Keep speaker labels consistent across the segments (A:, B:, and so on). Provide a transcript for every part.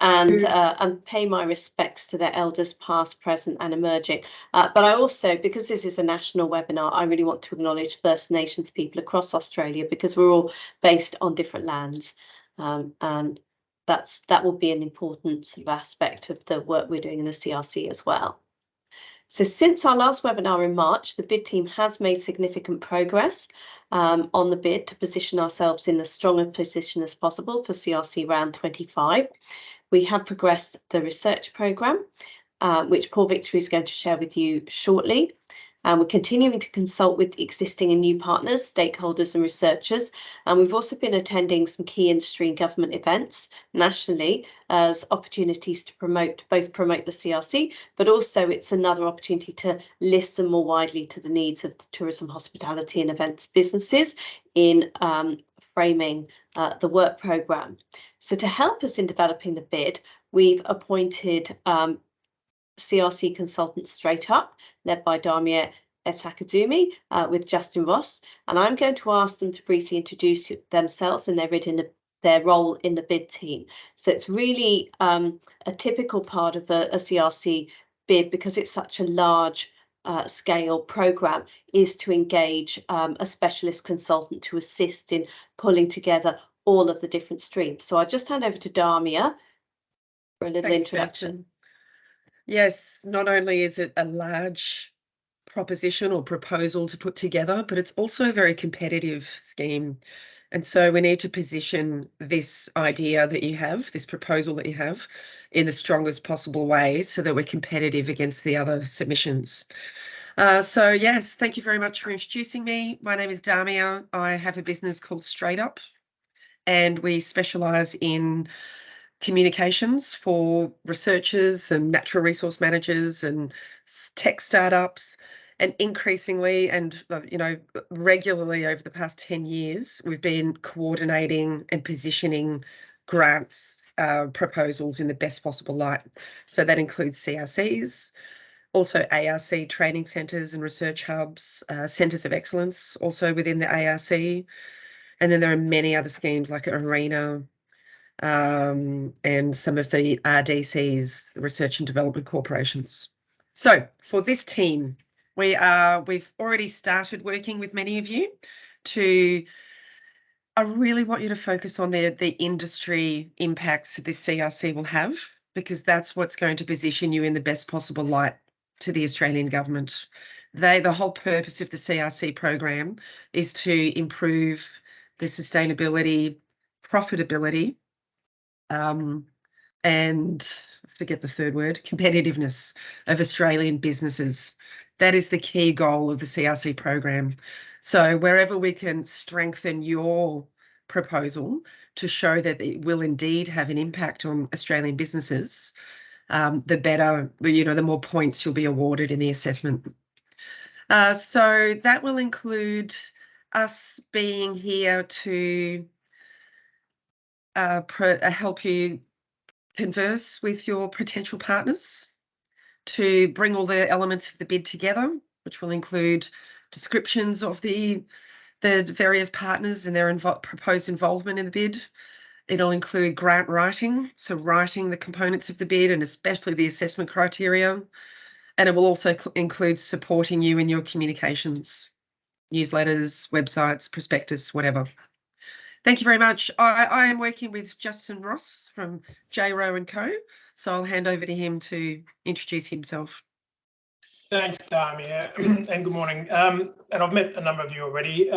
A: and pay my respects to their elders past, present and emerging. But I also, because this is a national webinar, I really want to acknowledge First Nations people across Australia, because we're all based on different lands, and that will be an important sort of aspect of the work we're doing in the CRC as well. So since our last webinar in March, the bid team has made significant progress on the bid to position ourselves in as strong a position as possible for CRC round 25. We have progressed the research programme, which Paul Victory is going to share with you shortly. We're continuing to consult with existing and new partners, stakeholders and researchers. And we've also been attending some key industry and government events nationally as opportunities to promote the CRC, but also it's another opportunity to listen more widely to the needs of the tourism, hospitality and events businesses in framing the work programme. So to help us in developing the bid, we've appointed CRC consultants straight up, led by Damia Etakadumi with Justin Ross, and I'm going to ask them to briefly introduce themselves and their role in the bid team. So it's really a typical part of a CRC bid, because it's such a large scale programme, is to engage a specialist consultant to assist in pulling together all of the different streams. So I'll just hand over to Damia for a little introduction.
B: Kirsten. Yes, not only is it a large proposition or proposal to put together, but it's also a very competitive scheme. And so we need to position this idea that you have, this proposal that you have, in the strongest possible way so that we're competitive against the other submissions. So yes, thank you very much for introducing me. My name is Damia. I have a business called Straight Up, and we specialise in communications for researchers and natural resource managers and tech startups. And increasingly and regularly over the past 10 years, we've been coordinating and positioning grants proposals in the best possible light. So that includes CRCs, also ARC training centres and research hubs, centres of excellence also within the ARC. And then there are many other schemes like Arena, and some of the RDCs, Research and Development Corporations. So for this team, we've already started working with many of you I really want you to focus on the industry impacts that this CRC will have, because that's what's going to position you in the best possible light to the Australian government. The whole purpose of the CRC program is to improve the sustainability, profitability, and forget the third word, competitiveness of Australian businesses. That is the key goal of the CRC program. So wherever we can strengthen your proposal to show that it will indeed have an impact on Australian businesses, the better, the more points you'll be awarded in the assessment. So that will include us being here to help you converse with your potential partners, to bring all the elements of the bid together, which will include descriptions of the various partners and their proposed involvement in the bid. It'll include grant writing, so writing the components of the bid and especially the assessment criteria. And it will also include supporting you in your communications, newsletters, websites, prospectus, whatever. Thank you very much. I am working with Justin Ross from JRO & Co, so I'll hand over to him to introduce himself.
C: Thanks, Damia, and good morning. And I've met a number of you already.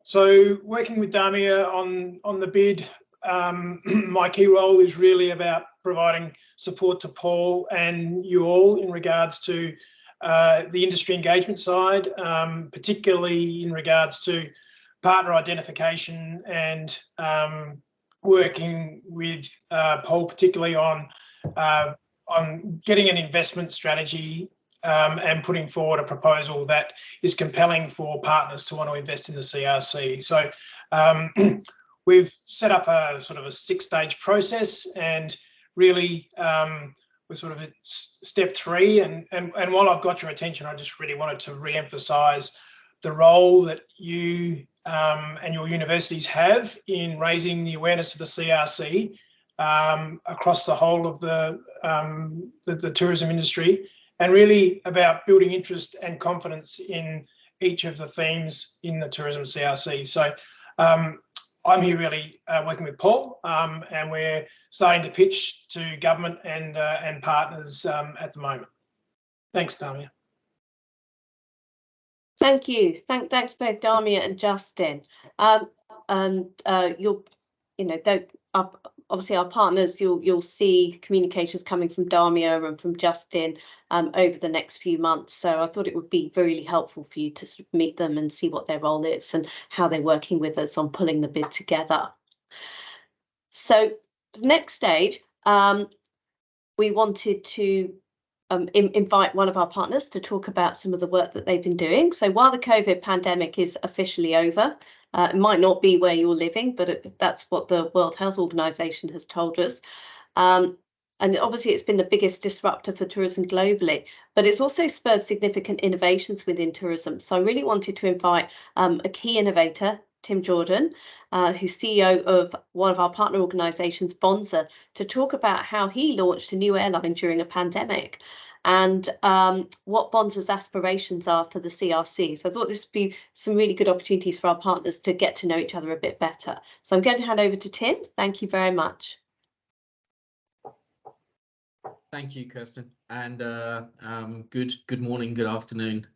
C: So working with Damia on the bid, my key role is really about providing support to Paul and you all in regards to the industry engagement side, particularly in regards to partner identification and working with Paul particularly on getting an investment strategy and putting forward a proposal that is compelling for partners to want to invest in the CRC. So we've set up a sort of a 6-stage process, and really we're sort of at step 3. And while I've got your attention, I just really wanted to re-emphasise the role that you and your universities have in raising the awareness of the CRC across the whole of the tourism industry, and really about building interest and confidence in each of the themes in the Tourism CRC. So I'm here really working with Paul, and we're starting to pitch to government and partners at the moment. Thanks, Damia.
A: Thank you. Thanks both Damia and Justin. Obviously our partners, you'll see communications coming from Damia and from Justin over the next few months. So I thought it would be really helpful for you to sort of meet them and see what their role is and how they're working with us on pulling the bid together. So the next stage, we wanted to invite one of our partners to talk about some of the work that they've been doing. So while the COVID pandemic is officially over, it might not be where you're living, but that's what the World Health Organization has told us. And obviously it's been the biggest disruptor for tourism globally, but it's also spurred significant innovations within tourism. So I really wanted to invite a key innovator, Tim Jordan, who's CEO of one of our partner organisations, Bonza, to talk about how he launched a new airline during a pandemic and what Bonza's aspirations are for the CRC. So I thought this would be some really good opportunities for our partners to get to know each other a bit better. So I'm going to hand over to Tim. Thank you very much.
D: Thank you, Kirsten, and good morning, good afternoon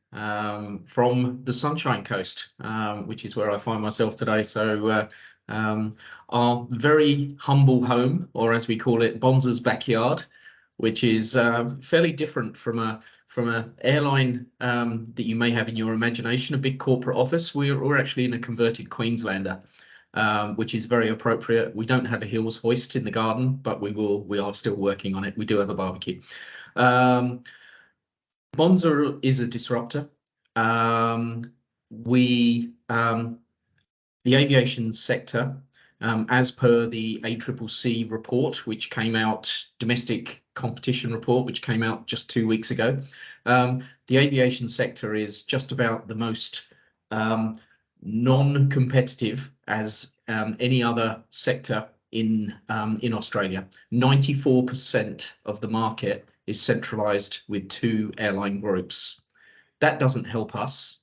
D: from the Sunshine Coast, which is where I find myself today. So our very humble home, or as we call it, Bonza's backyard, which is fairly different from an airline that you may have in your imagination, a big corporate office. We're actually in a converted Queenslander. Which is very appropriate. We don't have a hills hoist in the garden, but we are still working on it. We do have a barbecue. Bonza is a disruptor. The aviation sector, as per the ACCC report, which came out, domestic competition report, which came out just 2 weeks ago, the aviation sector is just about the most non-competitive as any other sector in Australia. 94% of the market is centralised with 2 airline groups. That doesn't help us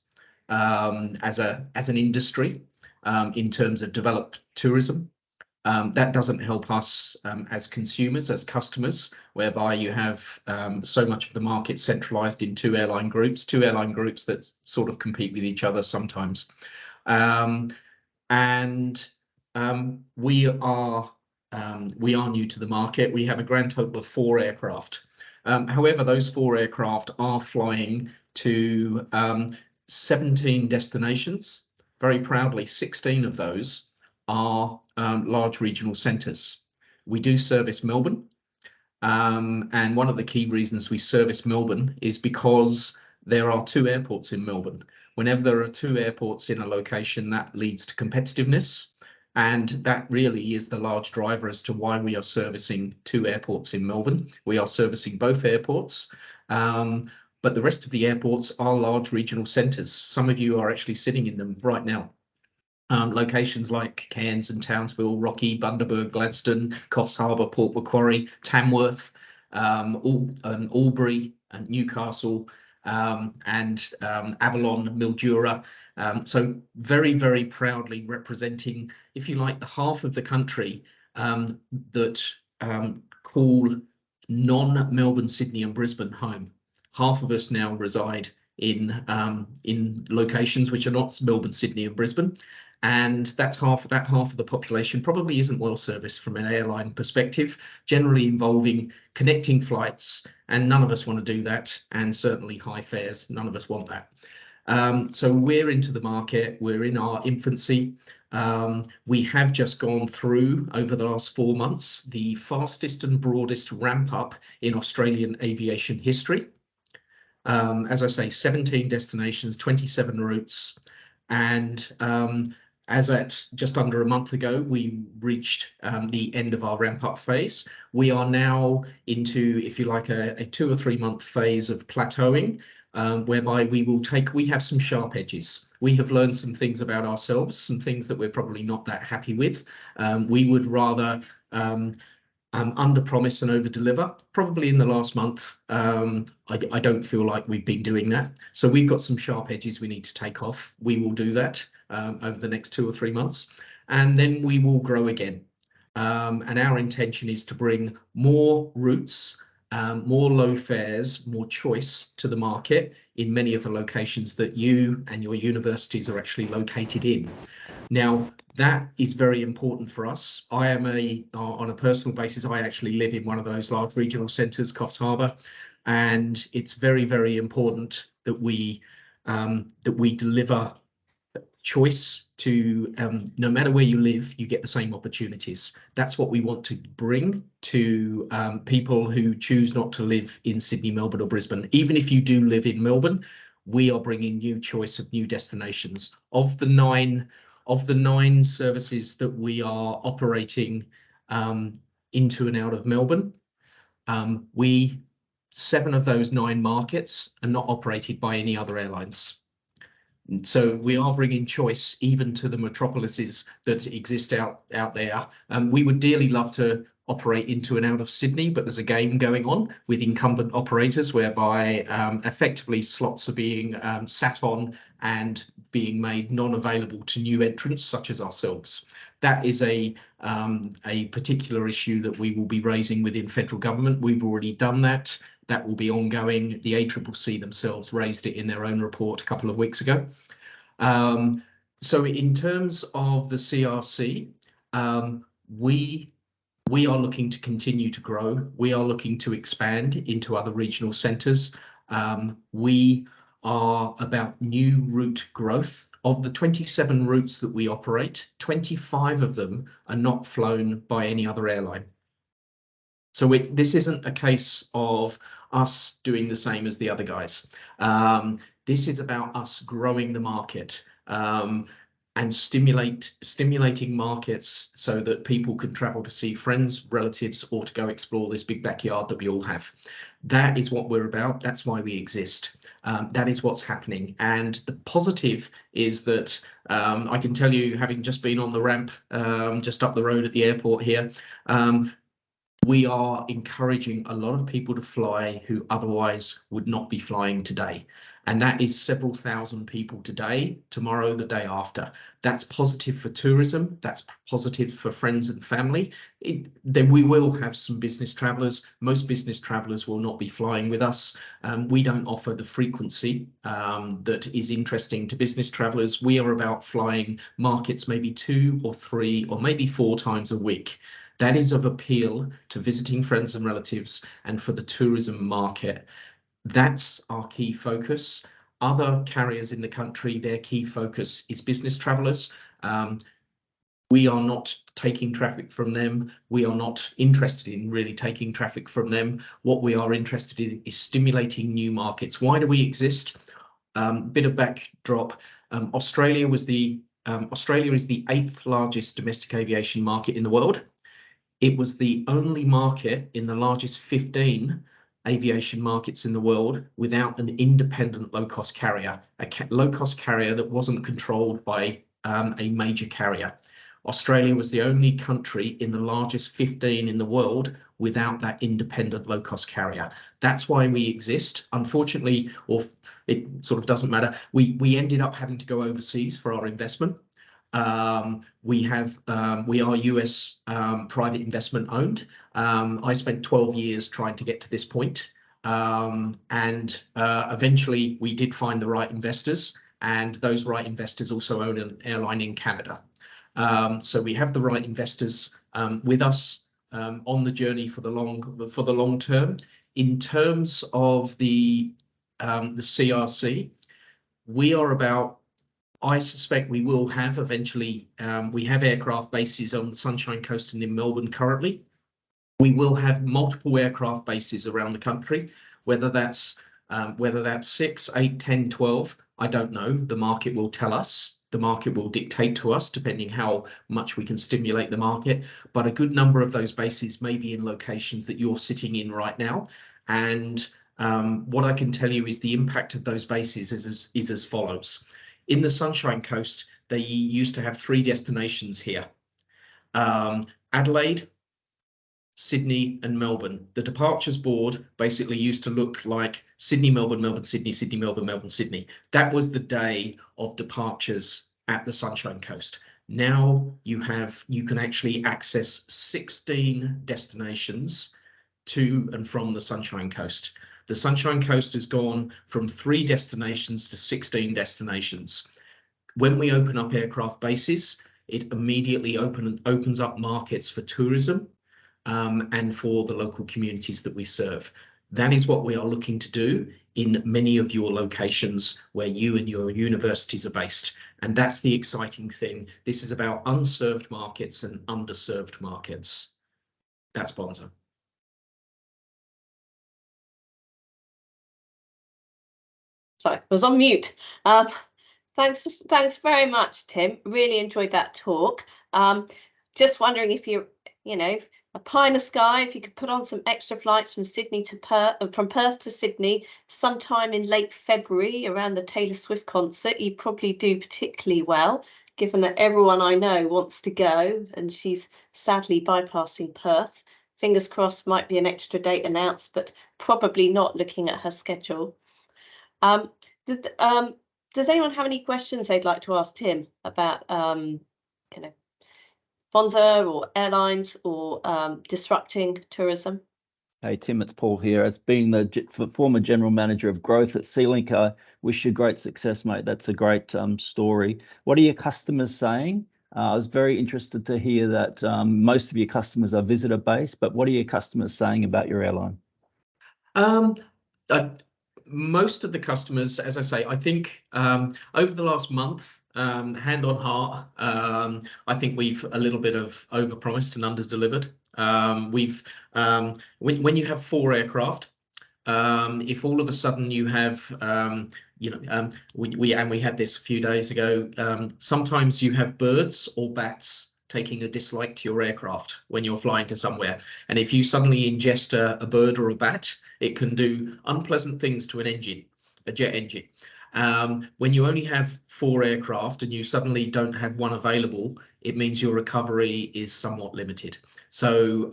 D: as an industry in terms of developed tourism. That doesn't help us as consumers, as customers, whereby you have so much of the market centralised in 2 airline groups that sort of compete with each other sometimes. We are new to the market. We have a grand total of 4 aircraft. However, those 4 aircraft are flying to 17 destinations. Very proudly, 16 of those are large regional centres. We do service Melbourne, and one of the key reasons we service Melbourne is because there are 2 airports in Melbourne. Whenever there are 2 airports in a location, that leads to competitiveness, and that really is the large driver as to why we are servicing 2 airports in Melbourne. We are servicing both airports, but the rest of the airports are large regional centres. Some of you are actually sitting in them right now. Locations like Cairns and Townsville, Rocky, Bundaberg, Gladstone, Coffs Harbour, Port Macquarie, Tamworth, Albury, and Newcastle, and Avalon, Mildura. So very, very proudly representing, if you like, the half of the country that call non-Melbourne, Sydney and Brisbane home. Half of us now reside in locations which are not Melbourne, Sydney and Brisbane. And that's half of the population probably isn't well serviced from an airline perspective, generally involving connecting flights, and none of us want to do that, and certainly high fares, none of us want that. So we're into the market, we're in our infancy. We have just gone through, over the last 4 months, the fastest and broadest ramp up in Australian aviation history. As I say, 17 destinations, 27 routes, and as at just under a month ago, we reached the end of our ramp-up phase. We are now into, if you like, a 2 or 3 month phase of plateauing, whereby we have some sharp edges. We have learned some things about ourselves, some things that we're probably not that happy with. We would rather under promise and over deliver. Probably in the last month, I don't feel like we've been doing that. So we've got some sharp edges we need to take off. We will do that over the next 2 or 3 months, and then we will grow again. And our intention is to bring more routes, more low fares, more choice to the market in many of the locations that you and your universities are actually located in. Now, that is very important for us. I am on a personal basis, I actually live in one of those large regional centres, Coffs Harbour, and it's very, very important that we deliver choice to no matter where you live, you get the same opportunities. That's what we want to bring to people who choose not to live in Sydney, Melbourne or Brisbane. Even if you do live in Melbourne, we are bringing new choice of new destinations. Of the nine services that we are operating into and out of Melbourne, 7 of those 9 markets are not operated by any other airlines. So we are bringing choice even to the metropolises that exist out there. We would dearly love to operate into and out of Sydney, but there's a game going on with incumbent operators whereby effectively slots are being sat on and being made non-available to new entrants such as ourselves. That is a particular issue that we will be raising within federal government. We've already done that. That will be ongoing. The ACCC themselves raised it in their own report a couple of weeks ago. So in terms of the CRC, we are looking to continue to grow. We are looking to expand into other regional centres. We are about new route growth. Of the 27 routes that we operate, 25 of them are not flown by any other airline. So this isn't a case of us doing the same as the other guys. This is about us growing the market and stimulating markets so that people can travel to see friends, relatives, or to go explore this big backyard that we all have. That is what we're about. That's why we exist. That is what's happening. And the positive is that I can tell you, having just been on the ramp just up the road at the airport here, we are encouraging a lot of people to fly who otherwise would not be flying today. And that is several thousand people today, tomorrow, the day after. That's positive for tourism. That's positive for friends and family. Then we will have some business travellers. Most business travellers will not be flying with us. We don't offer the frequency that is interesting to business travellers. We are about flying markets maybe 2 or 3 or maybe 4 times a week. That is of appeal to visiting friends and relatives and for the tourism market. That's our key focus. Other carriers in the country, their key focus is business travellers. We are not taking traffic from them. We are not interested in really taking traffic from them. What we are interested in is stimulating new markets. Why do we exist? Bit of backdrop. Australia is the 8th largest domestic aviation market in the world. It was the only market in the largest 15 aviation markets in the world without an independent low-cost carrier, a low-cost carrier that wasn't controlled by a major carrier. Australia was the only country in the largest 15 in the world without that independent low-cost carrier. That's why we exist. Unfortunately, or it sort of doesn't matter, we ended up having to go overseas for our investment. We are US private investment owned. I spent 12 years trying to get to this point. And eventually we did find the right investors, and those right investors also own an airline in Canada. So we have the right investors with us on the journey for the long term. In terms of the CRC, we are about, I suspect we will have eventually, we have aircraft bases on the Sunshine Coast and in Melbourne currently. We will have multiple aircraft bases around the country, whether that's 6, 8, 10, 12, I don't know. The market will tell us. The market will dictate to us, depending how much we can stimulate the market. But a good number of those bases may be in locations that you're sitting in right now. And what I can tell you is the impact of those bases is as follows. In the Sunshine Coast, they used to have 3 destinations here. Adelaide, Sydney and Melbourne. The departures board basically used to look like Sydney, Melbourne, Melbourne, Sydney, Sydney, Melbourne, Melbourne, Sydney. That was the day of departures at the Sunshine Coast. Now you can actually access 16 destinations to and from the Sunshine Coast. The Sunshine Coast has gone from 3 destinations to 16 destinations. When we open up aircraft bases, it immediately opens up markets for tourism and for the local communities that we serve. That is what we are looking to do in many of your locations where you and your universities are based. And that's the exciting thing. This is about unserved markets and underserved markets. That's Bonza.
A: Sorry, I was on mute. Thanks very much, Tim. Really enjoyed that talk. Just wondering if you're, a pie in the sky, if you could put on some extra flights from Sydney to from Perth to Sydney sometime in late February around the Taylor Swift concert, you'd probably do particularly well, given that everyone I know wants to go and she's sadly bypassing Perth. Fingers crossed, might be an extra date announced, but probably not looking at her schedule. Does anyone have any questions they'd like to ask Tim about, Bonza or airlines or disrupting tourism?
E: Hey, Tim, it's Paul here. As being the former general manager of growth at Sealink, I wish you great success, mate. That's a great story. What are your customers saying? I was very interested to hear that most of your customers are visitor based, but what are your customers saying about your airline?
D: Most of the customers, as I say, I think over the last month, hand on heart, I think we've a little bit of overpromised and under-delivered. When you have 4 aircraft, if all of a sudden you have, we had this a few days ago. Sometimes you have birds or bats taking a dislike to your aircraft when you're flying to somewhere. And if you suddenly ingest a bird or a bat, it can do unpleasant things to an engine, a jet engine. When you only have 4 aircraft and you suddenly don't have one available, it means your recovery is somewhat limited. So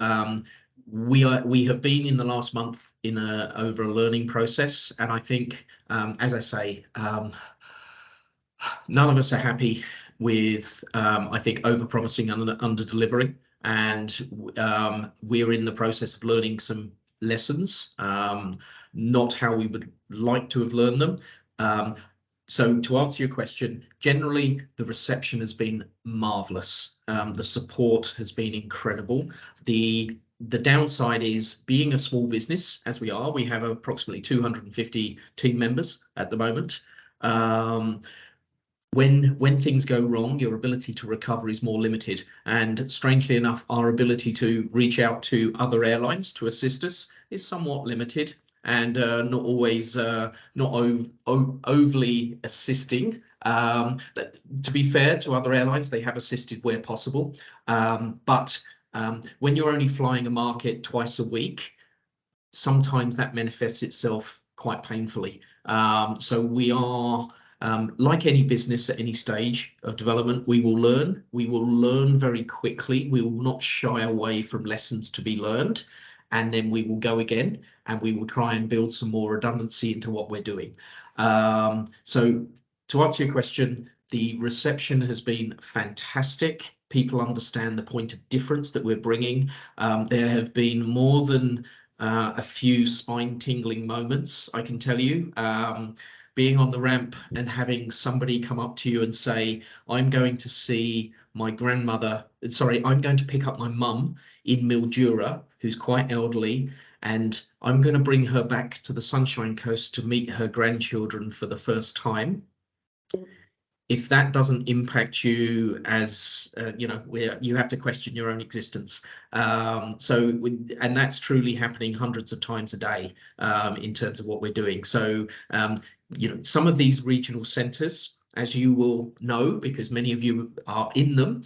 D: we have been in the last month in over a learning process. And I think, as I say, none of us are happy with, I think, over-promising and under-delivering. And we're in the process of learning some lessons, not how we would like to have learned them. So to answer your question, generally, the reception has been marvelous. The support has been incredible. The downside is being a small business, as we are, we have approximately 250 team members at the moment. When things go wrong, your ability to recover is more limited. And strangely enough, our ability to reach out to other airlines to assist us is somewhat limited and not always overly assisting. To be fair to other airlines, they have assisted where possible. But when you're only flying a market twice a week, sometimes that manifests itself quite painfully. So we are, like any business at any stage of development, we will learn. We will learn very quickly. We will not shy away from lessons to be learned. And then we will go again and we will try and build some more redundancy into what we're doing. So to answer your question, the reception has been fantastic. People understand the point of difference that we're bringing. There have been more than a few spine-tingling moments, I can tell you. Being on the ramp and having somebody come up to you and say, I'm going to see my grandmother, sorry, I'm going to pick up my mum in Mildura, who's quite elderly, and I'm going to bring her back to the Sunshine Coast to meet her grandchildren for the first time. If that doesn't impact you as, you have to question your own existence. And that's truly happening hundreds of times a day in terms of what we're doing. So, some of these regional centres, as you will know, because many of you are in them,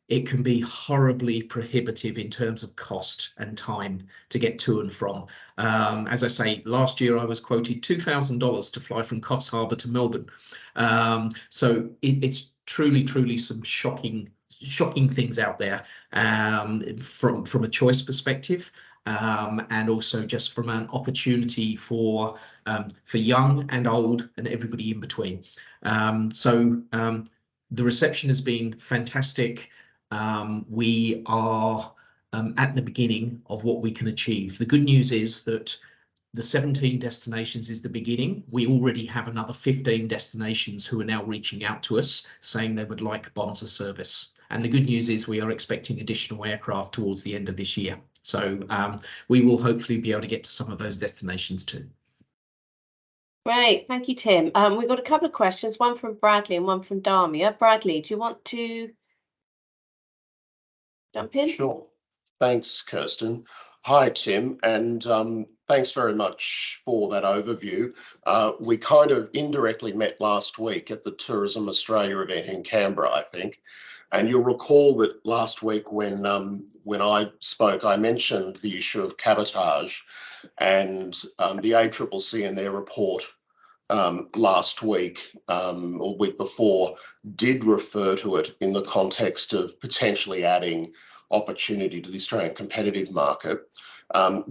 D: it can be horribly prohibitive in terms of cost and time to get to and from. As I say, last year I was quoted $2,000 to fly from Coffs Harbour to Melbourne. So it's truly some shocking things out there from a choice perspective, and also just from an opportunity for young and old and everybody in between. The reception has been fantastic. We are at the beginning of what we can achieve. The good news is that the 17 destinations is the beginning. We already have another 15 destinations who are now reaching out to us saying they would like Bonza service. And the good news is we are expecting additional aircraft towards the end of this year. So we will hopefully be able to get to some of those destinations too.
A: Great, thank you, Tim. We've got a couple of questions, one from Bradley and one from Damia. Bradley, do you want to jump in?
F: Sure. Thanks, Kirsten. Hi, Tim, and thanks very much for that overview. We kind of indirectly met last week at the Tourism Australia event in Canberra, I think. And you'll recall that last week when I spoke, I mentioned the issue of cabotage, and the ACCC in their report last week or week before did refer to it in the context of potentially adding opportunity to the Australian competitive market.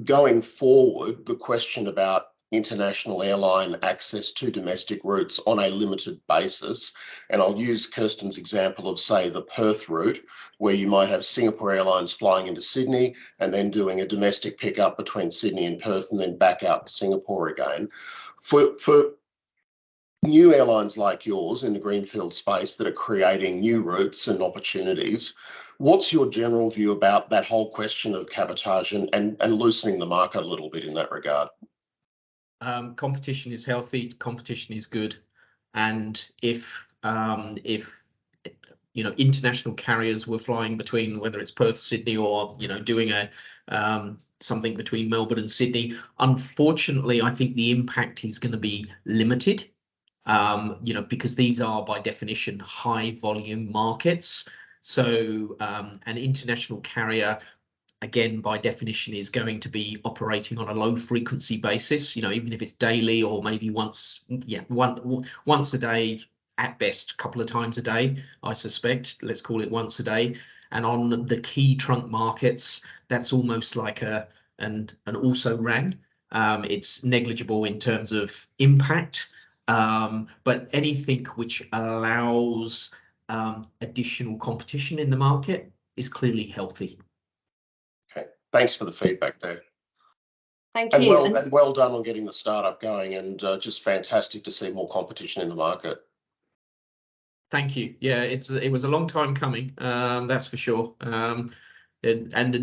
F: Going forward, the question about international airline access to domestic routes on a limited basis, and I'll use Kirsten's example of, say, the Perth route, where you might have Singapore Airlines flying into Sydney and then doing a domestic pickup between Sydney and Perth and then back out to Singapore again. For new airlines like yours in the greenfield space that are creating new routes and opportunities, what's your general view about that whole question of cabotage and loosening the market a little bit in that regard?
D: Competition is healthy, competition is good, and if international carriers were flying between, whether it's Perth, Sydney, or doing a something between Melbourne and Sydney, unfortunately, I think the impact is going to be limited. Because these are by definition high volume markets. So an international carrier, again, by definition, is going to be operating on a low frequency basis, even if it's daily or maybe once a day at best, a couple of times a day, I suspect. Let's call it once a day. And on the key trunk markets, that's almost like an also ran. It's negligible in terms of impact. But anything which allows additional competition in the market is clearly healthy.
F: Okay, thanks for the feedback there.
A: Thank you.
F: And well done on getting the startup going, and just fantastic to see more competition in the market.
D: Thank you. Yeah, it was a long time coming, that's for sure. And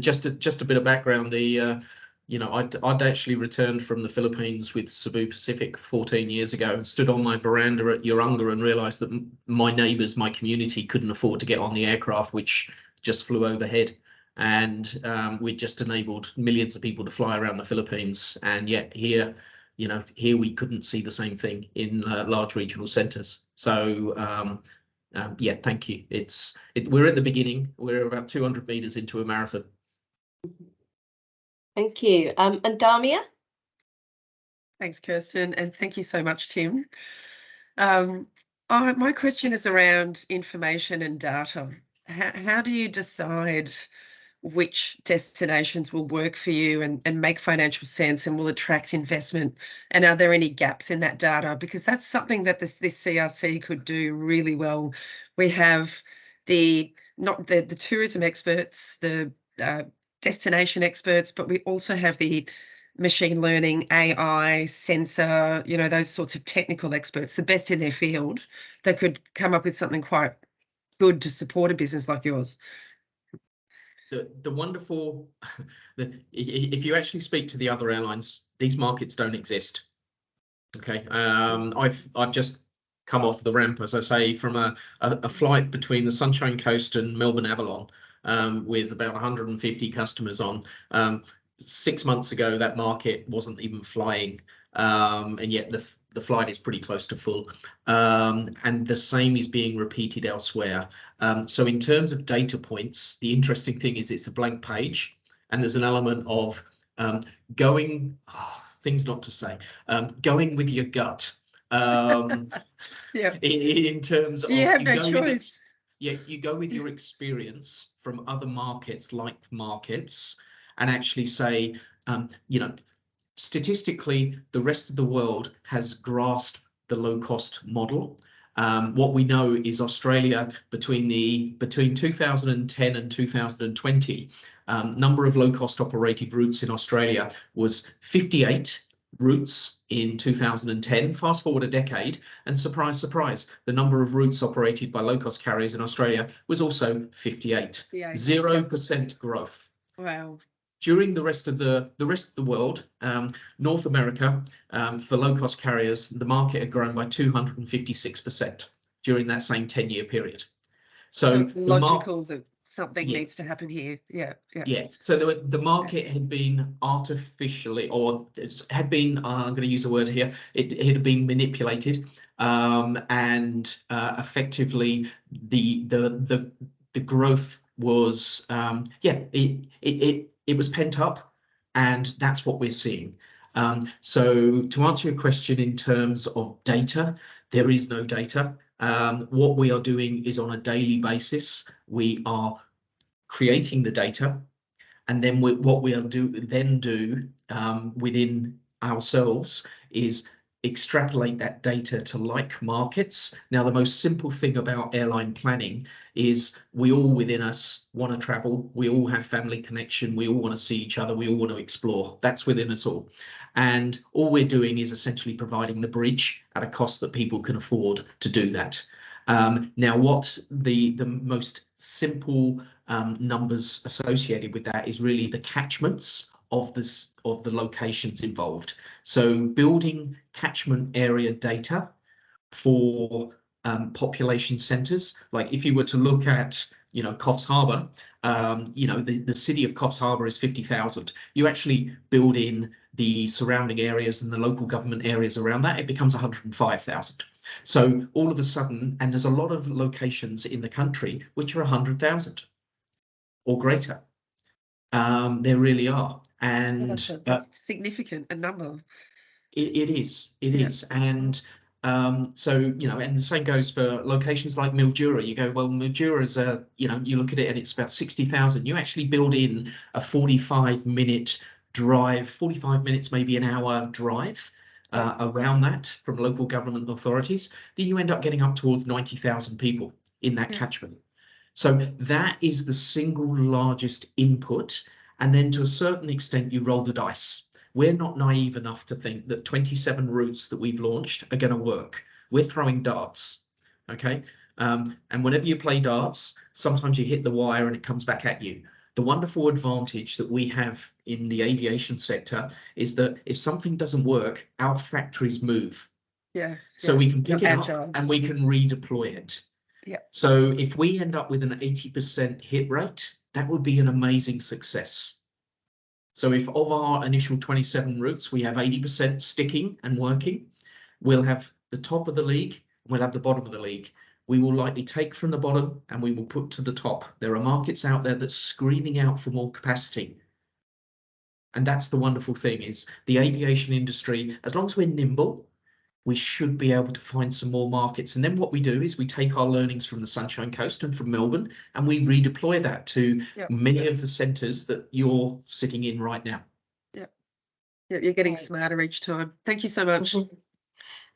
D: just a bit of background, I'd actually returned from the Philippines with Cebu Pacific 14 years ago and stood on my veranda at Urunga and realised that my neighbours, my community, couldn't afford to get on the aircraft which just flew overhead. And we'd just enabled millions of people to fly around the Philippines. And yet here we couldn't see the same thing in large regional centres. So yeah, thank you. We're at the beginning. We're about 200 metres into a marathon.
A: Thank you. And Damia?
B: Thanks, Kirsten, and thank you so much, Tim. My question is around information and data. How do you decide which destinations will work for you and make financial sense and will attract investment? And are there any gaps in that data? Because that's something that this CRC could do really well. We have the tourism experts, the destination experts, but we also have the machine learning, AI, sensor, those sorts of technical experts, the best in their field, that could come up with something quite good to support a business like yours.
D: The wonderful, if you actually speak to the other airlines, these markets don't exist. Okay, I've just come off the ramp, as I say, from a flight between the Sunshine Coast and Melbourne Avalon, with about 150 customers on. 6 months ago, that market wasn't even flying, and yet the flight is pretty close to full. And the same is being repeated elsewhere. So in terms of data points, the interesting thing is it's a blank page, and there's an element of going with your gut.
B: Yeah.
D: In terms of
B: You have no
D: go with
B: choice.
D: you go with your experience from other markets, like markets, and actually say, you know, statistically, the rest of the world has grasped the low-cost model. What we know is Australia between 2010 and 2020, number of low-cost operated routes in Australia was 58 routes in 2010. Fast forward a decade, and surprise, surprise, the number of routes operated by low-cost carriers in Australia was also 58. 0% growth.
B: Wow.
D: During the rest of the world, North America, for low-cost carriers, the market had grown by 256% during that same 10-year period. So
B: it's logical that something needs to happen here. Yeah.
D: So the market had been artificially, or had been, I'm going to use a word here, it had been manipulated, and effectively the growth was it was pent up, and that's what we're seeing. So to answer your question in terms of data, there is no data. What we are doing is on a daily basis, we are creating the data, and then what we'll do within ourselves is extrapolate that data to like markets. Now, the most simple thing about airline planning is we all within us want to travel. We all have family connection. We all want to see each other. We all want to explore. That's within us all. And all we're doing is essentially providing the bridge at a cost that people can afford to do that. Now, what the most simple numbers associated with that is really the catchments of the locations involved. So building catchment area data for population centres, like if you were to look at, you know, Coffs Harbour, you know, the city of Coffs Harbour is 50,000. You actually build in the surrounding areas and the local government areas around that, it becomes 105,000. So all of a sudden, and there's a lot of locations in the country which are 100,000 or greater. There really are. And
B: that's significant, a number.
D: It is. And so, you know, and the same goes for locations like Mildura. You go, well, Mildura is you know, you look at it and it's about 60,000. You actually build in a 45-minute drive, 45 minutes, maybe an hour drive around that from local government authorities. Then you end up getting up towards 90,000 people in that catchment. So that is the single largest input. And then to a certain extent, you roll the dice. We're not naive enough to think that 27 routes that we've launched are going to work. We're throwing darts, okay? And whenever you play darts, sometimes you hit the wire and it comes back at you. The wonderful advantage that we have in the aviation sector is that if something doesn't work, our factories move. So we can pick it up and we can redeploy it. So if we end up with an 80% hit rate, that would be an amazing success. So if of our initial 27 routes, we have 80% sticking and working, we'll have the top of the league, we'll have the bottom of the league. We will likely take from the bottom and we will put to the top. There are markets out there that's screaming out for more capacity. And that's the wonderful thing, is the aviation industry, as long as we're nimble, we should be able to find some more markets. And then what we do is we take our learnings from the Sunshine Coast and from Melbourne, and we redeploy that to many of the centres that you're sitting in right now.
B: You're getting smarter each time. Thank you so much.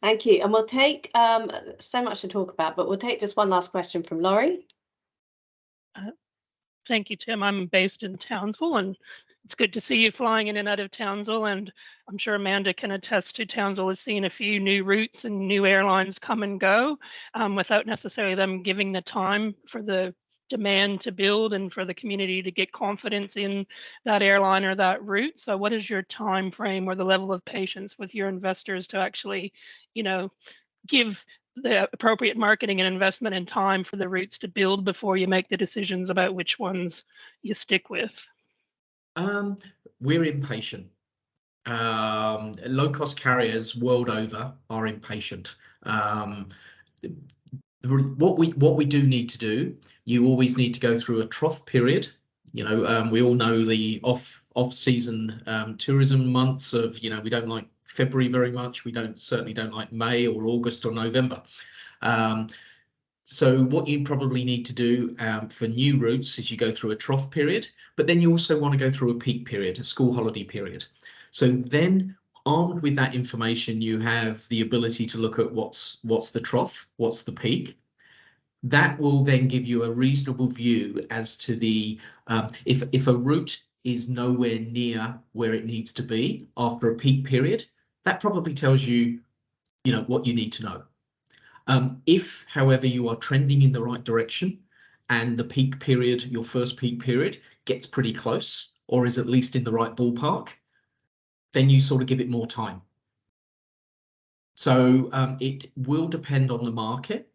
A: Thank you. And we'll take so much to talk about, but we'll take just one last question from Laurie.
G: Thank you, Tim. I'm based in Townsville, and it's good to see you flying in and out of Townsville. And I'm sure Amanda can attest to Townsville has seen a few new routes and new airlines come and go without necessarily them giving the time for the demand to build and for the community to get confidence in that airline or that route. So what is your time frame or the level of patience with your investors to actually, you know, give the appropriate marketing and investment and time for the routes to build before you make the decisions about which ones you stick with?
D: We're impatient. Low-cost carriers world over are impatient. What we do need to do, you always need to go through a trough period We all know the off-season tourism months of, we don't like February very much. We certainly don't like May or August or November. So what you probably need to do for new routes is you go through a trough period, but then you also want to go through a peak period, a school holiday period. So then, armed with that information, you have the ability to look at what's the trough, what's the peak. That will then give you a reasonable view as to the if a route is nowhere near where it needs to be after a peak period, that probably tells you, what you need to know. If, however, you are trending in the right direction and the peak period, your first peak period, gets pretty close or is at least in the right ballpark, then you sort of give it more time. So it will depend on the market,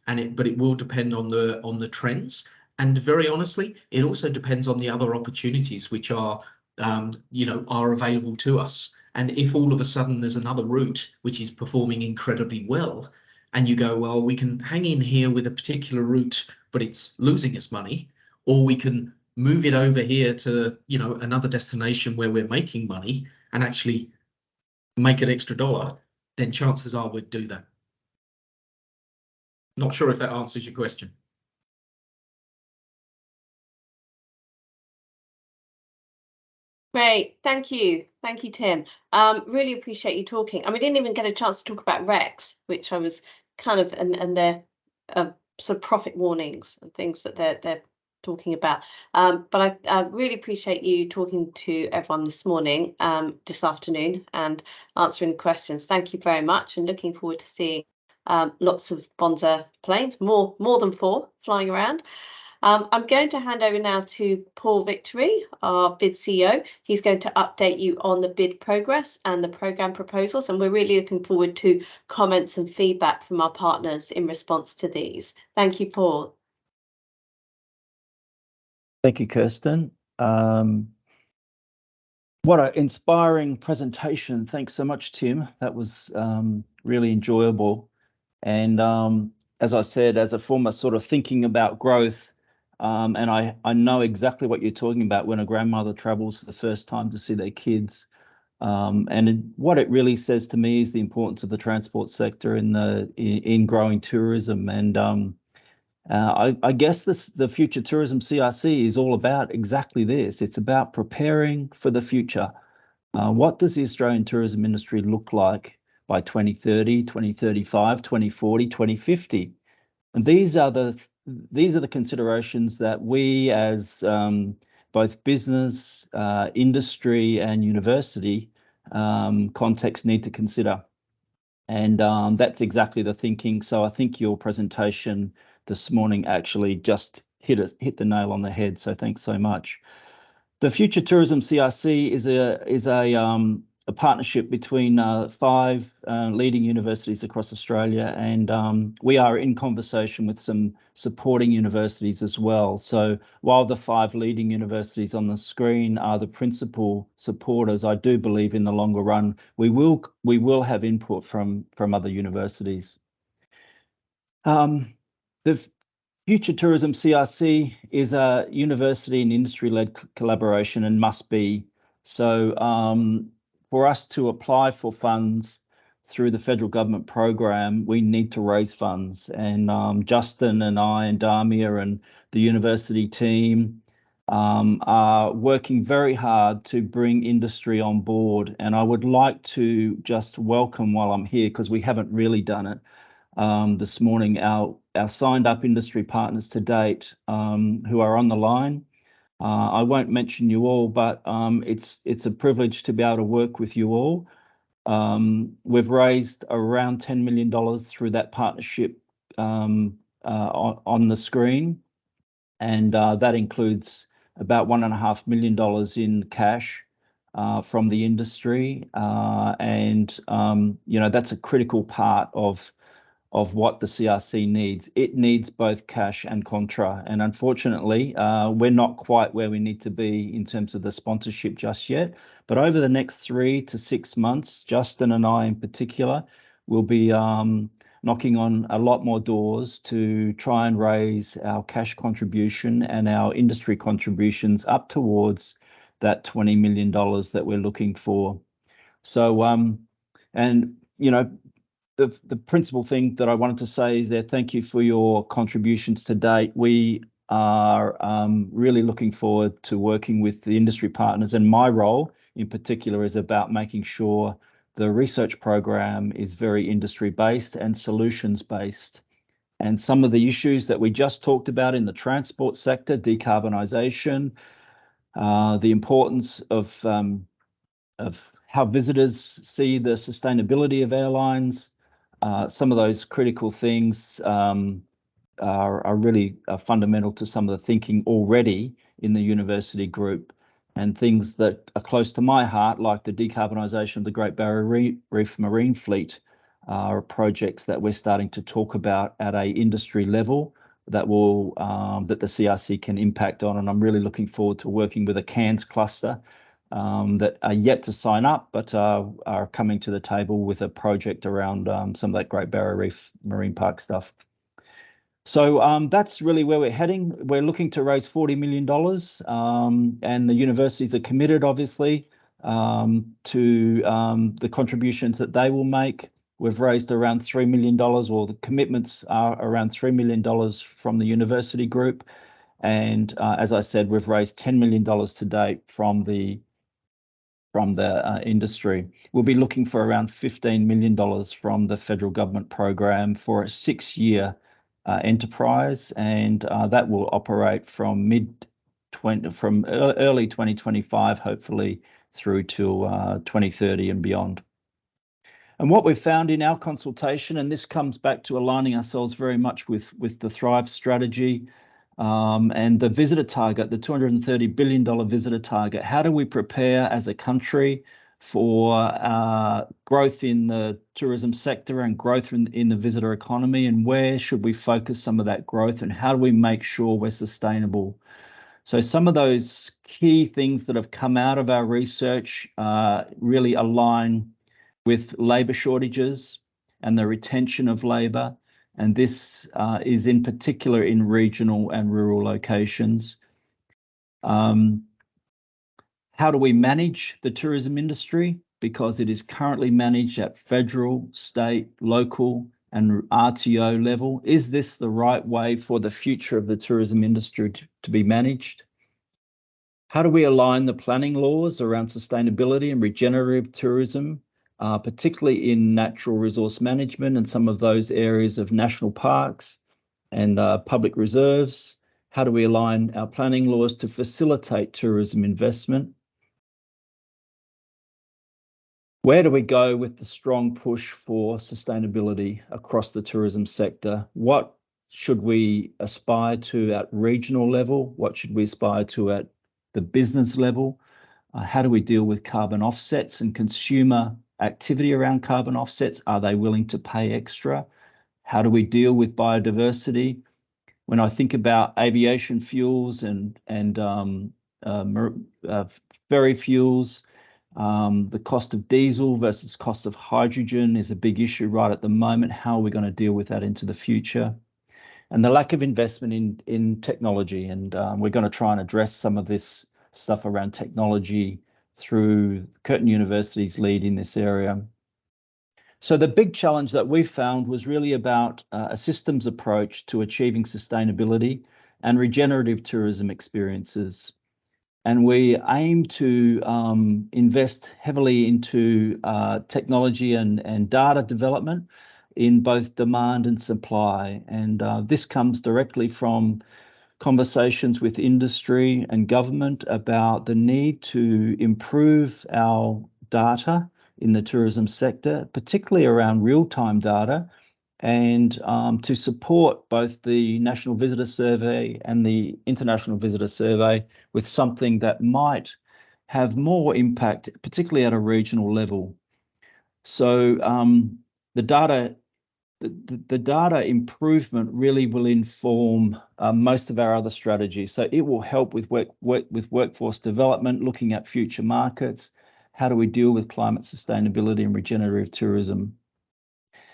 D: but it will depend on the trends. And very honestly, it also depends on the other opportunities which are available to us. And if all of a sudden there's another route which is performing incredibly well, and you go, well, we can hang in here with a particular route, but it's losing us money, or we can move it over here to, another destination where we're making money and actually make an extra dollar, then chances are we'd do that. Not sure if that answers your question.
A: Great, thank you, Tim. Really appreciate you talking. And we didn't even get a chance to talk about RECs, which I was kind of, and their sort of profit warnings and things that they're talking about. But I really appreciate you talking to everyone this morning, this afternoon, and answering questions. Thank you very much, and looking forward to seeing lots of Bonza planes, more than 4, flying around. I'm going to hand over now to Paul Victory, our bid CEO. He's going to update you on the bid progress and the programme proposals, and we're really looking forward to comments and feedback from our partners in response to these. Thank you, Paul.
E: Thank you, Kirsten. What an inspiring presentation. Thanks so much, Tim. That was really enjoyable. And as I said, as a former sort of thinking about growth, and I know exactly what you're talking about when a grandmother travels for the first time to see their kids. What it really says to me is the importance of the transport sector in growing tourism. And I guess the Future Tourism CRC is all about exactly this. It's about preparing for the future. What does the Australian tourism industry look like by 2030, 2035, 2040, 2050? And these are the considerations that we as both business, industry and university context need to consider. And that's exactly the thinking. So I think your presentation this morning actually just hit the nail on the head. So thanks so much. The Future Tourism CRC is a partnership between 5 leading universities across Australia, and we are in conversation with some supporting universities as well. So while the 5 leading universities on the screen are the principal supporters, I do believe in the longer run we will have input from other universities. The Future Tourism CRC is a university and industry-led collaboration and must be. So for us to apply for funds through the federal government program, we need to raise funds. And Justin and I and Damia and the university team are working very hard to bring industry on board. And I would like to just welcome, while I'm here, because we haven't really done it this morning, our signed up industry partners to date who are on the line. I won't mention you all, but it's a privilege to be able to work with you all. We've raised around $10 million through that partnership on the screen, and that includes about $1.5 million in cash from the industry, and that's a critical part of what the CRC needs. It needs both cash and contra, and unfortunately we're not quite where we need to be in terms of the sponsorship just yet. But over the next 3 to 6 months, Justin and I in particular will be knocking on a lot more doors to try and raise our cash contribution and our industry contributions up towards that $20 million that we're looking for. So, and you know, the principal thing that I wanted to say is that thank you for your contributions to date. We are really looking forward to working with the industry partners, and my role in particular is about making sure the research program is very industry based and solutions based. And some of the issues that we just talked about in the transport sector, decarbonisation, the importance of how visitors see the sustainability of airlines, some of those critical things are really fundamental to some of the thinking already in the university group, and things that are close to my heart, like the decarbonisation of the Great Barrier Reef marine fleet, are projects that we're starting to talk about at a industry level that will that the CRC can impact on, and I'm really looking forward to working with a Cairns cluster that are yet to sign up, but are coming to the table with a project around some of that Great Barrier Reef Marine Park stuff. So that's really where we're heading. We're looking to raise $40 million, and the universities are committed, obviously, to the contributions that they will make. We've raised around $3 million, or the commitments are around $3 million from the university group. And as I said, we've raised $10 million to date from the industry. We'll be looking for around $15 million from the federal government program for a 6-year enterprise, and that will operate from early 2025, hopefully through to 2030 and beyond. And what we've found in our consultation, and this comes back to aligning ourselves very much with the Thrive strategy and the visitor target, the $230 billion visitor target. How do we prepare as a country for growth in the tourism sector and growth in the visitor economy, and where should we focus some of that growth, and how do we make sure we're sustainable? So some of those key things that have come out of our research really align with labour shortages and the retention of labour, and this is in particular in regional and rural locations. How do we manage the tourism industry? Because it is currently managed at federal, state, local, and RTO level. Is this the right way for the future of the tourism industry to be managed? How do we align the planning laws around sustainability and regenerative tourism, particularly in natural resource management and some of those areas of national parks and public reserves? How do we align our planning laws to facilitate tourism investment? Where do we go with the strong push for sustainability across the tourism sector? What should we aspire to at regional level? What should we aspire to at the business level? How do we deal with carbon offsets and consumer activity around carbon offsets? Are they willing to pay extra? How do we deal with biodiversity? When I think about aviation fuels and ferry fuels, the cost of diesel versus cost of hydrogen is a big issue right at the moment. How are we going to deal with that into the future? And the lack of investment in technology. And we're going to try and address some of this stuff around technology through Curtin University's lead in this area. So the big challenge that we found was really about a systems approach to achieving sustainability and regenerative tourism experiences. And we aim to invest heavily into technology and data development in both demand and supply. And this comes directly from conversations with industry and government about the need to improve our data in the tourism sector, particularly around real-time data, and to support both the National Visitor Survey and the International Visitor Survey with something that might have more impact, particularly at a regional level. So the data improvement really will inform most of our other strategies. So it will help with workforce development, looking at future markets. How do we deal with climate sustainability and regenerative tourism?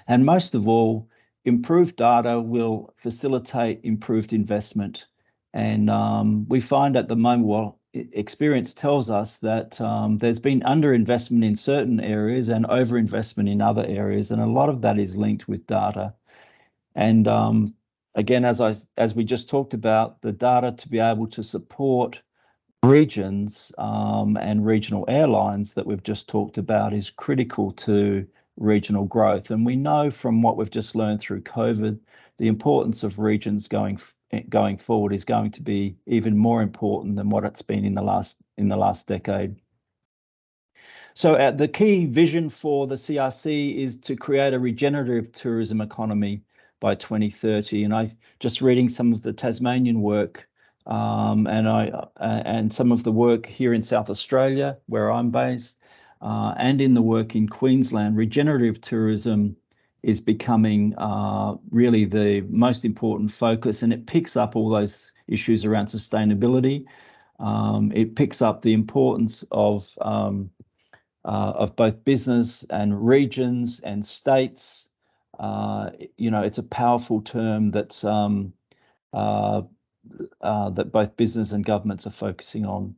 E: And most of all, improved data will facilitate improved investment. And we find at the moment, well, experience tells us that there's been underinvestment in certain areas and overinvestment in other areas, and a lot of that is linked with data. And again, as we just talked about, the data to be able to support regions and regional airlines that we've just talked about is critical to regional growth. And we know from what we've just learned through COVID, the importance of regions going forward is going to be even more important than what it's been in the last decade. So the key vision for the CRC is to create a regenerative tourism economy by 2030. And I just reading some of the Tasmanian work and some of the work here in South Australia, where I'm based, and in the work in Queensland, regenerative tourism is becoming really the most important focus, and it picks up all those issues around sustainability. It picks up the importance of both business and regions and states. It's a powerful term that's that both business and governments are focusing on.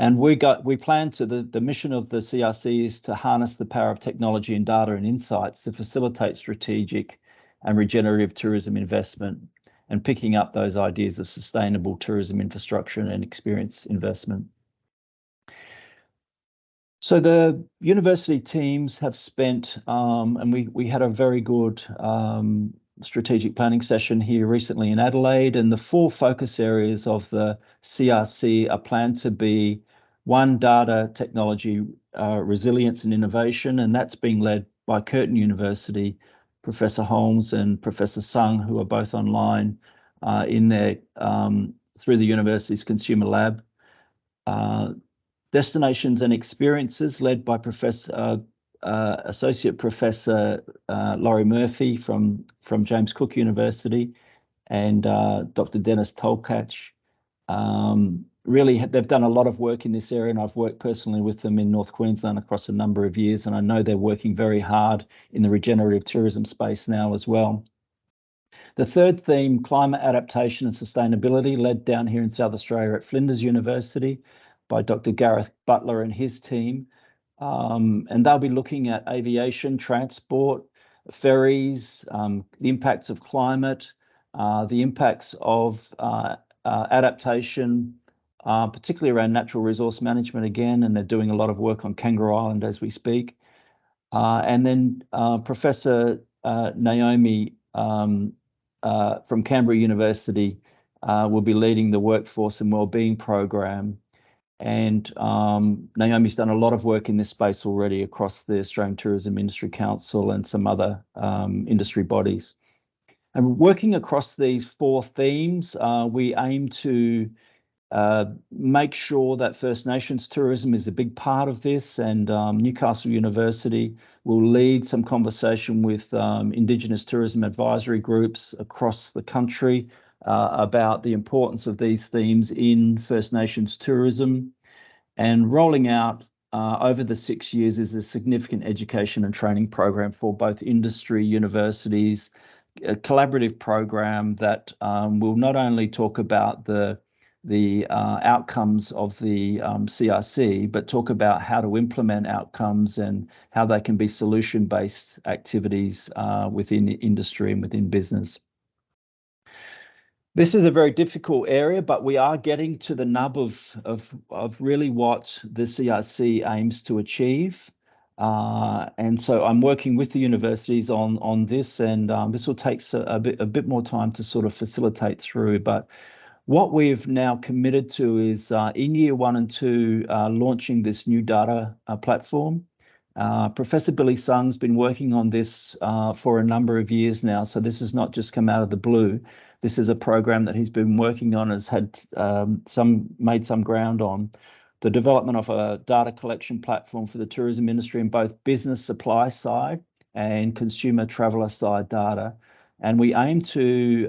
E: And we plan to, the mission of the CRC is to harness the power of technology and data and insights to facilitate strategic and regenerative tourism investment and picking up those ideas of sustainable tourism infrastructure and experience investment. So the university teams have spent, and we had a very good strategic planning session here recently in Adelaide, and the 4 focus areas of the CRC are planned to be 1, data technology resilience and innovation, and that's being led by Curtin University, Professor Holmes and Professor Sung, who are both online in their through the university's consumer lab. Destinations and experiences led by Associate Professor Laurie Murphy from James Cook University and Dr. Dennis Tolkach. Really, they've done a lot of work in this area, and I've worked personally with them in North Queensland across a number of years, and I know they're working very hard in the regenerative tourism space now as well. The third theme, climate adaptation and sustainability, led down here in South Australia at Flinders University by Dr. Gareth Butler and his team. And they'll be looking at aviation, transport, ferries, the impacts of climate, the impacts of adaptation, particularly around natural resource management again, and they're doing a lot of work on Kangaroo Island as we speak. And then Professor Naomi from Canberra University will be leading the Workforce and Wellbeing Program. And Naomi's done a lot of work in this space already across the Australian Tourism Industry Council and some other industry bodies. And working across these 4 themes, we aim to make sure that First Nations tourism is a big part of this, and Newcastle University will lead some conversation with Indigenous tourism advisory groups across the country about the importance of these themes in First Nations tourism. And rolling out over the 6 years is a significant education and training program for both industry, universities, a collaborative program that will not only talk about the outcomes of the CRC, but talk about how to implement outcomes and how they can be solution-based activities within industry and within business. This is a very difficult area, but we are getting to the nub of really what the CRC aims to achieve. And so I'm working with the universities on this, and this will take a bit more time to sort of facilitate through. But what we've now committed to is in year 1 and 2, launching this new data platform. Professor Billy Sung's been working on this for a number of years now, so this has not just come out of the blue. This is a program that he's been working on, has had made some ground on. The development of a data collection platform for the tourism industry in both business supply side and consumer traveller side data. And we aim to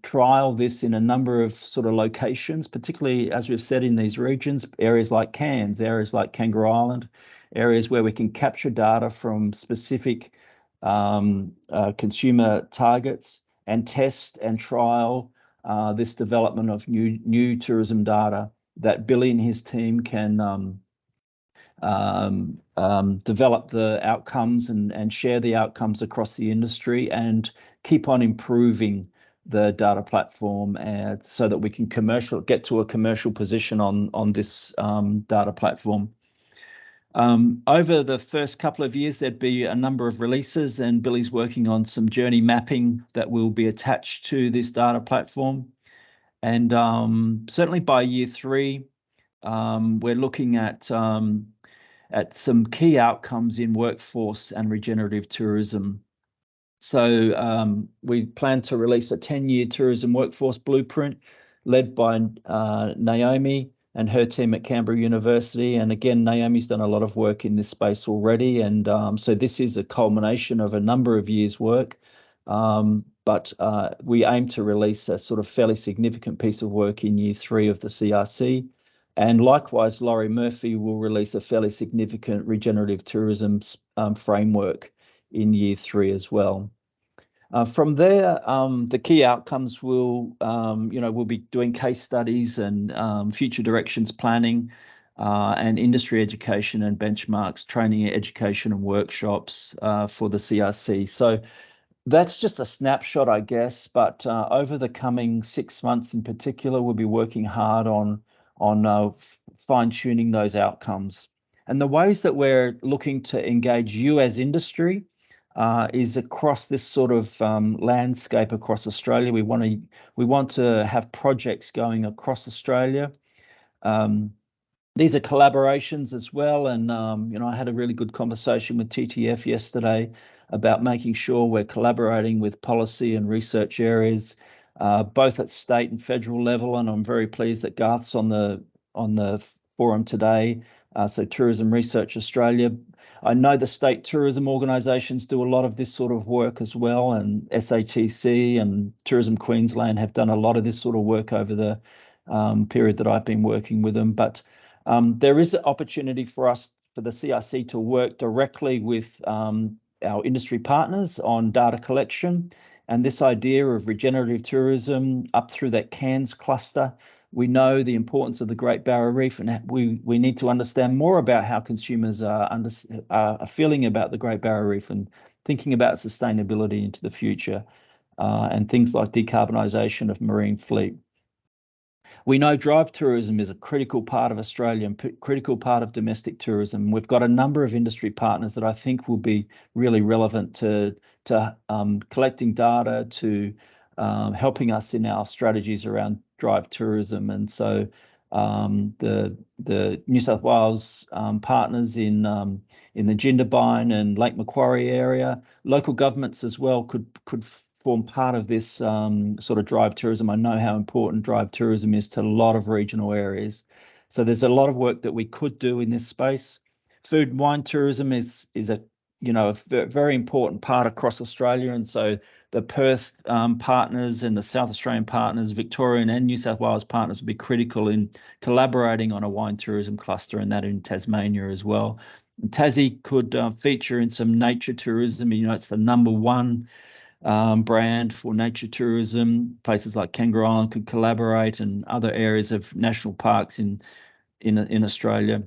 E: trial this in a number of sort of locations, particularly, as we've said, in these regions, areas like Cairns, areas like Kangaroo Island, areas where we can capture data from specific consumer targets and test and trial this development of new tourism data that Billy and his team can develop the outcomes and share the outcomes across the industry and keep on improving the data platform so that we can get to a commercial position on this data platform. Over the first couple of years, there'd be a number of releases, and Billy's working on some journey mapping that will be attached to this data platform. And certainly by year 3, we're looking at some key outcomes in workforce and regenerative tourism. So we plan to release a 10-year tourism workforce blueprint led by Naomi and her team at Canberra University. And again, Naomi's done a lot of work in this space already. And so this is a culmination of a number of years' work. But we aim to release a sort of fairly significant piece of work in year 3 of the CRC. And likewise, Laurie Murphy will release a fairly significant regenerative tourism framework in year 3 as well. From there, the key outcomes will, we'll be doing case studies and future directions planning and industry education and benchmarks, training, education and workshops for the CRC. So that's just a snapshot, I guess, but over the coming 6 months in particular, we'll be working hard on fine-tuning those outcomes. And the ways that we're looking to engage you as industry is across this sort of landscape across Australia. We want to have projects going across Australia. These are collaborations as well, and I had a really good conversation with TTF yesterday about making sure we're collaborating with policy and research areas, both at state and federal level. And I'm very pleased that Garth's on the forum today. So Tourism Research Australia. I know the state tourism organisations do a lot of this sort of work as well, and SATC and Tourism Queensland have done a lot of this sort of work over the period that I've been working with them. But there is an opportunity for us, for the CRC, to work directly with our industry partners on data collection, and this idea of regenerative tourism up through that Cairns cluster. We know the importance of the Great Barrier Reef, and we need to understand more about how consumers are feeling about the Great Barrier Reef and thinking about sustainability into the future, and things like decarbonisation of marine fleet. We know drive tourism is a critical part of Australia and critical part of domestic tourism. We've got a number of industry partners that I think will be really relevant to collecting data, to helping us in our strategies around drive tourism. And so the New South Wales partners in the Jindabyne and Lake Macquarie area, local governments as well could form part of this sort of drive tourism. I know how important drive tourism is to a lot of regional areas. So there's a lot of work that we could do in this space. Food and wine tourism is a very important part across Australia, and so the Perth partners and the South Australian partners, Victorian and New South Wales partners, will be critical in collaborating on a wine tourism cluster, and that in Tasmania as well. And Tassie could feature in some nature tourism. It's the #1 brand for nature tourism. Places like Kangaroo Island could collaborate, and other areas of national parks in Australia.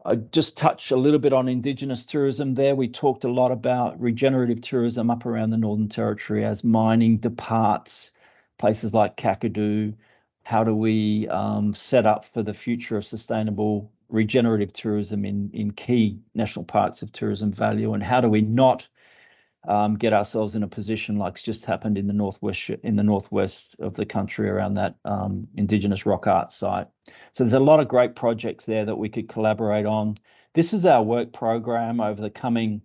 E: I just touched a little bit on Indigenous tourism there. We talked a lot about regenerative tourism up around the Northern Territory as mining departs, places like Kakadu. How do we set up for the future of sustainable regenerative tourism in key national parks of tourism value, and how do we not get ourselves in a position like's just happened in the northwest of the country around that Indigenous rock art site. So there's a lot of great projects there that we could collaborate on. This is our work program over the coming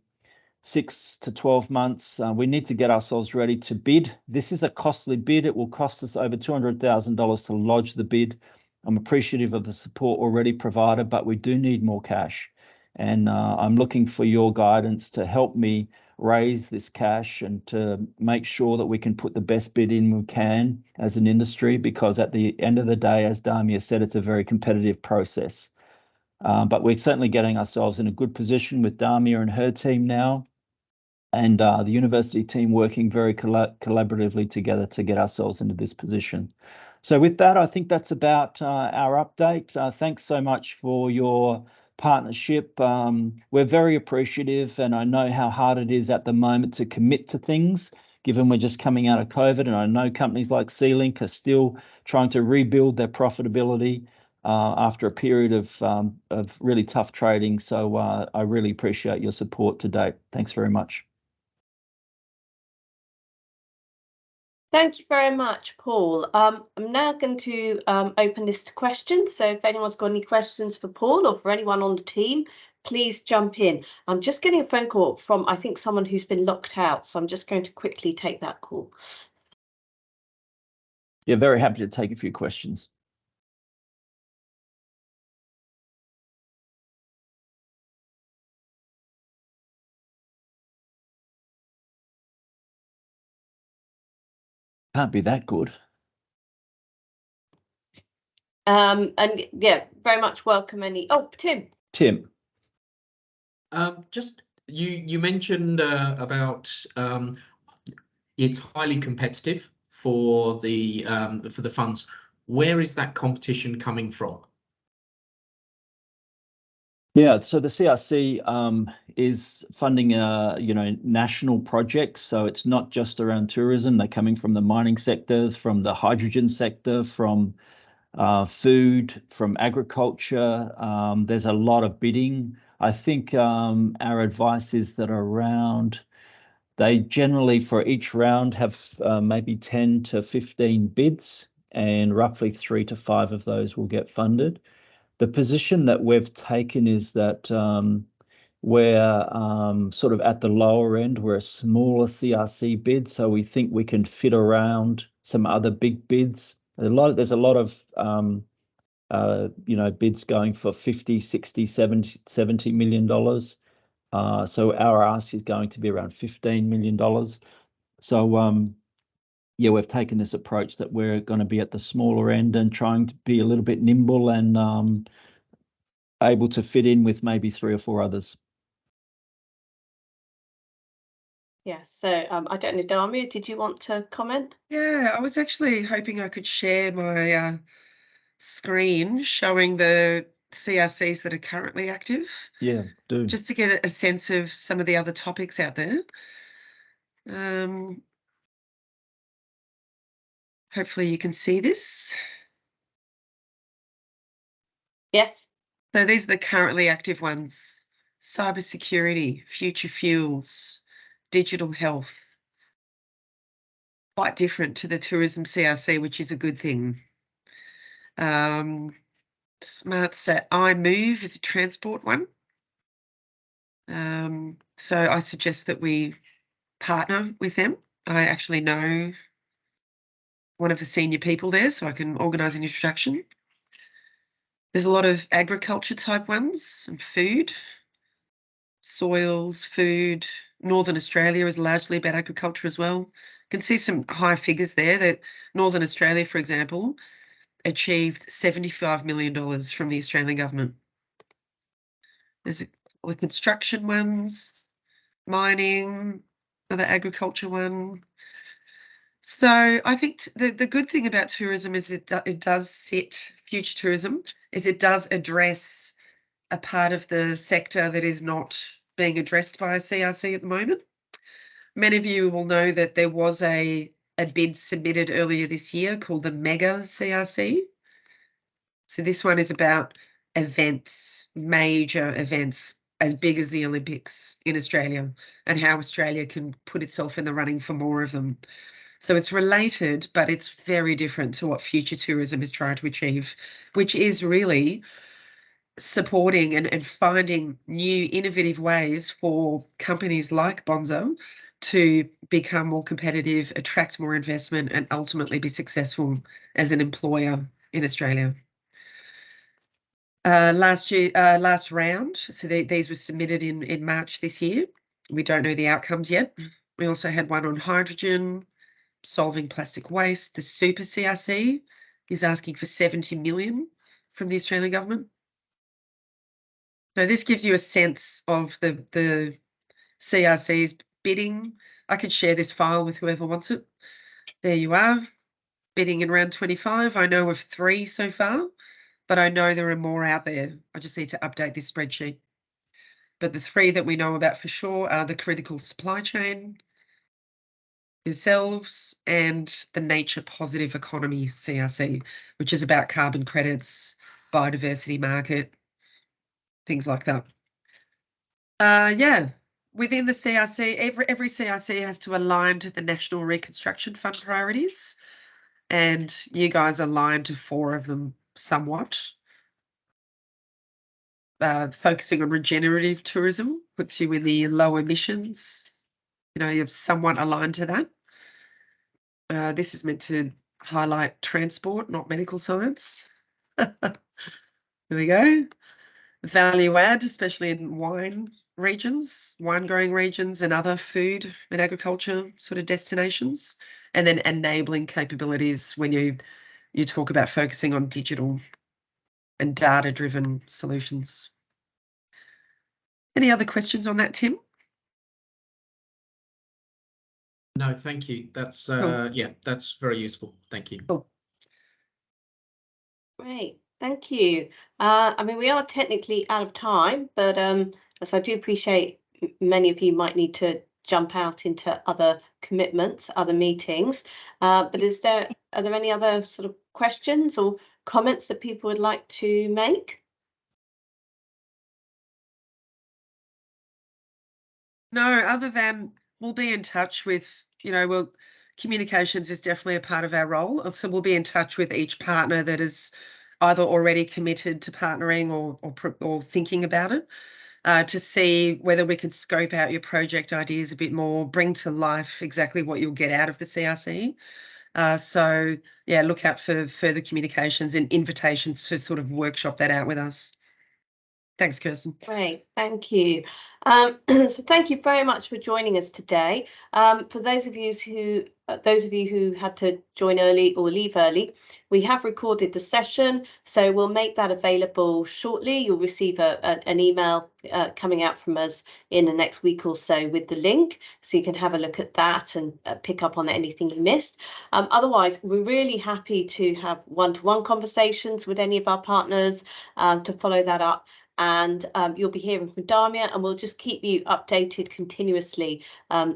E: 6 to 12 months. We need to get ourselves ready to bid. This is a costly bid. It will cost us over $200,000 to lodge the bid. I'm appreciative of the support already provided, but we do need more cash. And I'm looking for your guidance to help me raise this cash and to make sure that we can put the best bid in we can as an industry, because at the end of the day, as Damia said, it's a very competitive process. But we're certainly getting ourselves in a good position with Damia and her team now. and the university team working very collaboratively together to get ourselves into this position. So with that, I think that's about our update. Thanks so much for your partnership. We're very appreciative, and I know how hard it is at the moment to commit to things, given we're just coming out of COVID, and I know companies like C-Link are still trying to rebuild their profitability after a period of really tough trading. So I really appreciate your support to date. Thanks very much.
A: Thank you very much, Paul. I'm now going to open this to questions. So if anyone's got any questions for Paul or for anyone on the team, please jump in. I'm just getting a phone call from, I think, someone who's been locked out. So I'm just going to quickly take that call.
E: Yeah, very happy to take a few questions. Can't be that good.
A: And yeah, very much welcome any. Oh, Tim.
D: Just you mentioned about it's highly competitive for the funds. Where is that competition coming from?
E: Yeah, so the CRC is funding national projects. So it's not just around tourism. They're coming from the mining sector, from the hydrogen sector, from food, from agriculture. There's a lot of bidding. I think our advice is that they generally for each round have maybe 10 to 15 bids, and roughly 3 to 5 of those will get funded. The position that we've taken is that we're sort of at the lower end. We're a smaller CRC bid, so we think we can fit around some other big bids. There's a lot of bids going for 50, 60, 70 million dollars. So our ask is going to be around $15 million. So yeah, we've taken this approach that we're going to be at the smaller end and trying to be a little bit nimble and able to fit in with maybe 3 or 4 others.
A: Yeah, so I don't know, Damia, did you want to comment?
B: Yeah, I was actually hoping I could share my screen showing the CRCs that are currently active.
E: Yeah, do.
B: Just to get a sense of some of the other topics out there. Hopefully you can see this.
A: Yes.
B: So these are the currently active ones: cybersecurity, future fuels, digital health. Quite different to the tourism CRC, which is a good thing. Smart Sat iMove is a transport one. So I suggest that we partner with them. I actually know one of the senior people there, so I can organise an introduction. There's a lot of agriculture type ones, some food, soils, food. Northern Australia is largely about agriculture as well. You can see some high figures there. That Northern Australia, for example, achieved $75 million from the Australian government. There's the construction ones, mining, another agriculture one. So I think the good thing about tourism is it does sit, future tourism, is it does address a part of the sector that is not being addressed by a CRC at the moment. Many of you will know that there was a bid submitted earlier this year called the Mega CRC. So this one is about events, major events as big as the Olympics in Australia, and how Australia can put itself in the running for more of them. So it's related, but it's very different to what future tourism is trying to achieve, which is really supporting and finding new innovative ways for companies like Bonza to become more competitive, attract more investment, and ultimately be successful as an employer in Australia. Last round, so these were submitted in March this year. We don't know the outcomes yet. We also had one on hydrogen, solving plastic waste. The Super CRC is asking for 70 million from the Australian government. So this gives you a sense of the CRCs bidding. I could share this file with whoever wants it. There you are. Bidding in round 25. I know of 3 so far, but I know there are more out there. I just need to update this spreadsheet. But the 3 that we know about for sure are the critical supply chain, yourselves, and the nature positive economy CRC, which is about carbon credits, biodiversity market, things like that. Yeah, within the CRC, every CRC has to align to the National Reconstruction Fund priorities, and you guys align to 4 of them somewhat. Focusing on regenerative tourism puts you in the low emissions. You know, you're somewhat aligned to that. This is meant to highlight transport, not medical science. There we go. Value add, especially in wine regions, wine growing regions, and other food and agriculture sort of destinations. And then enabling capabilities when you talk about focusing on digital and data-driven solutions. Any other questions on that, Tim?
D: No, thank you. That's
B: Cool.
D: yeah, that's very useful. Thank you.
B: Cool.
A: Great, thank you. I mean, we are technically out of time, but as I do appreciate many of you might need to jump out into other commitments, other meetings. But are there any other sort of questions or comments that people would like to make?
B: No, other than we'll be in touch with, you know, communications is definitely a part of our role. So we'll be in touch with each partner that is either already committed to partnering or thinking about it, to see whether we can scope out your project ideas a bit more, bring to life exactly what you'll get out of the CRC. So yeah, look out for further communications and invitations to sort of workshop that out with us. Thanks, Kirsten.
A: Great, thank you. So thank you very much for joining us today. For those of you who had to join early or leave early, we have recorded the session, so we'll make that available shortly. You'll receive an email coming out from us in the next week or so with the link, so you can have a look at that and pick up on anything you missed. Otherwise, we're really happy to have one-to-one conversations with any of our partners to follow that up. And you'll be hearing from Damia, and we'll just keep you updated continuously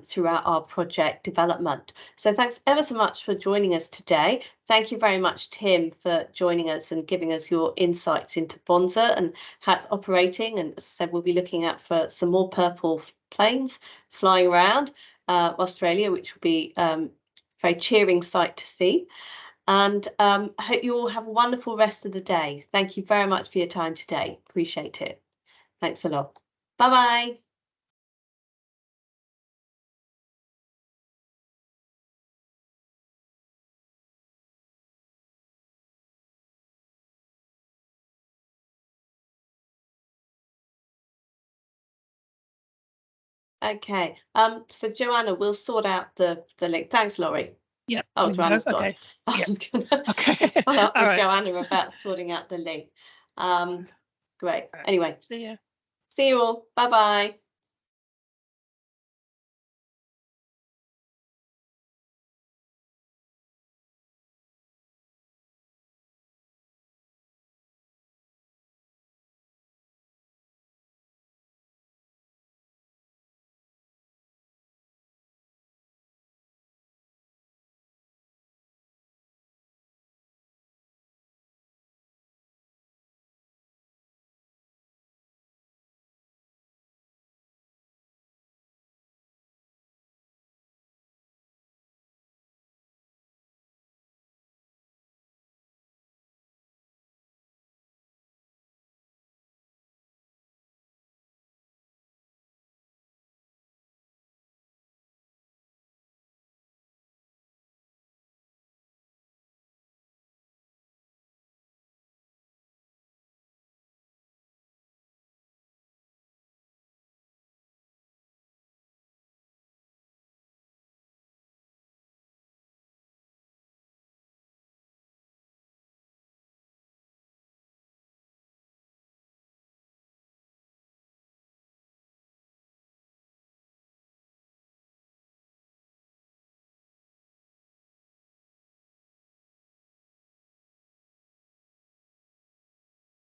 A: throughout our project development. So thanks ever so much for joining us today. Thank you very much, Tim, for joining us and giving us your insights into Bonza and how it's operating. And as I said, we'll be looking out for some more purple planes flying around Australia, which will be a very cheering sight to see. And I hope you all have a wonderful rest of the day. Thank you very much for your time today. Appreciate it. Thanks a lot. Bye-bye. Okay. So Joanna, we'll sort out the link. Thanks, Laurie.
G: Yep.
A: Oh, Joanna's gone.
G: Okay. Yep.
A: I'm gonna
G: Okay.
A: just follow up
G: All
A: with
G: right.
A: Joanna about sorting out the link. Great. Anyway,
G: See ya.
A: see you all. Bye-bye.